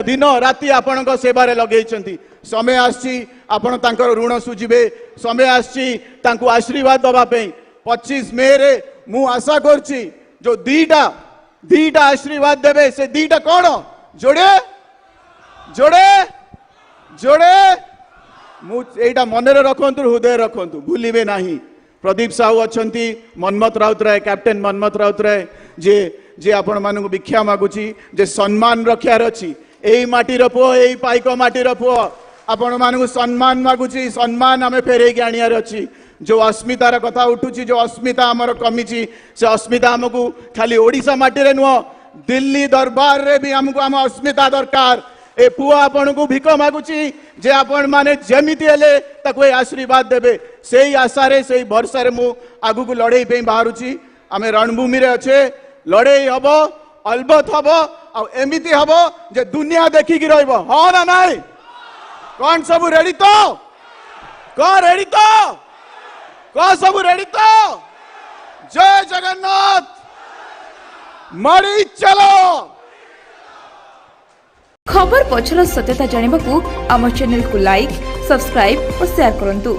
दिन राति आपण सेवारे लगे समय आसी आपण तांकर ऋण सुझिबे समय आसी तांको आशीर्वाद दवाई 25 मे रे मु आशा करछि जो दीटा आशीर्वाद देबे से दीटा कौन जोड़े जोड़े जोड़े मुझा मन रखु हृदय रखु भूलिबे नहीं। प्रदीप साहू अच्छी मनमत राउतराय कैप्टेन मनमत राउतराय जे जे आपण मानू भिक्षा मागुची जे सम्मान रखार अच्छी यही माटीर पुओ यही पाइक माटीर पुओ आपण मानू सम्मान मागुची सम्मान आम फेरे आनियार अच्छी जो अस्मितार कथा उठुची जो अस्मिता आमर कमी से अस्मिता आमको खाली ओडिशा माटी रे नुह दिल्ली दरबार रे भी आमको आम अस्मिता दरकार। ए पुआ आपण को भिक मागुची जे आपण माने जेमिति हेले ताको आशीर्वाद देबे से ही आशा रे से ही भरसा रे मु आगु को लड़ाई पे बाहरुची आमे रणभूमि रे अच्छे लड़ाई हबो अलबत हबो आ एमिति हबो जे दुनिया देखि कि रहबो हां ना नाही कौन सब रेडी तो कौन रेडी तो कौन सब रेडी तो जय जगन्नाथ मड़ी चलो। खबर पछर सत्यता जानिबाकू आम चैनल को लाइक सब्सक्राइब और शेयर करंतु।